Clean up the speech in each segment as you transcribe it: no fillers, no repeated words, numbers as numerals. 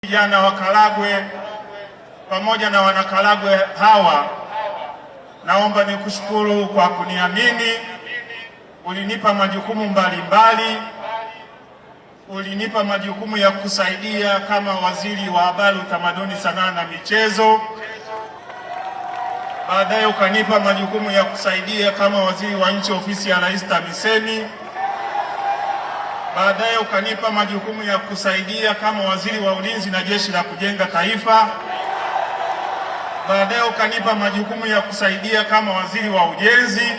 Vijana wa Karagwe pamoja na wanakaragwe hawa, naomba nikushukuru kwa kuniamini. Ulinipa majukumu mbalimbali, ulinipa majukumu ya kusaidia kama waziri wa habari, utamaduni, sanaa na michezo. Baadaye ukanipa majukumu ya kusaidia kama waziri wa nchi, ofisi ya Rais TAMISEMI. Baadaye ukanipa majukumu ya kusaidia kama waziri wa ulinzi na jeshi la kujenga taifa. Baadaye ukanipa majukumu ya kusaidia kama waziri wa ujenzi,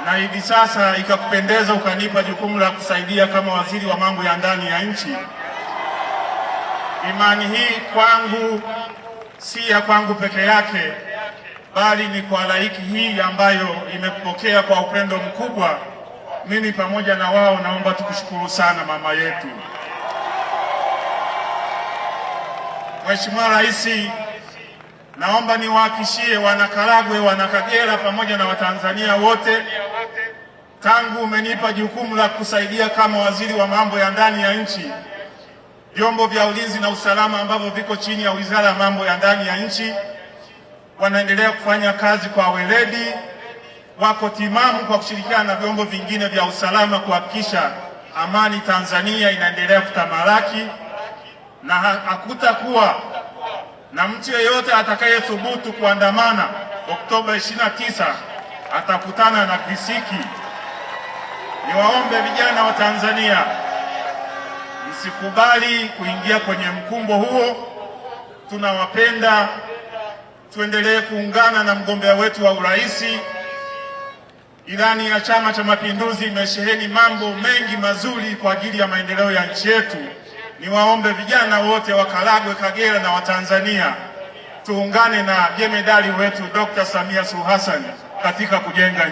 na hivi sasa ikakupendeza ukanipa jukumu la kusaidia kama waziri wa mambo ya ndani ya nchi. Imani hii kwangu si ya kwangu peke yake, bali ni kwa halaiki hii ambayo imekupokea kwa upendo mkubwa. Mimi pamoja na wao naomba tukushukuru sana mama yetu. Mheshimiwa Rais, naomba niwahakishie wanakaragwe, wanakagera pamoja na Watanzania wote, tangu umenipa jukumu la kusaidia kama waziri wa mambo ya ndani ya nchi, vyombo vya ulinzi na usalama ambavyo viko chini ya Wizara ya Mambo ya Ndani ya Nchi wanaendelea kufanya kazi kwa weledi, wako timamu kwa kushirikiana na vyombo vingine vya usalama kuhakikisha amani Tanzania inaendelea kutamalaki, na hakutakuwa na mtu yeyote atakayethubutu kuandamana Oktoba 29 atakutana na kisiki. Niwaombe vijana wa Tanzania, msikubali kuingia kwenye mkumbo huo. Tunawapenda, tuendelee kuungana na mgombea wetu wa urais. Ilani ya Chama cha Mapinduzi imesheheni mambo mengi mazuri kwa ajili ya maendeleo ya nchi yetu. Niwaombe vijana wote wa Karagwe, Kagera na Watanzania, tuungane na jemedari wetu Dr. Samia Suluhu Hassan katika kujenga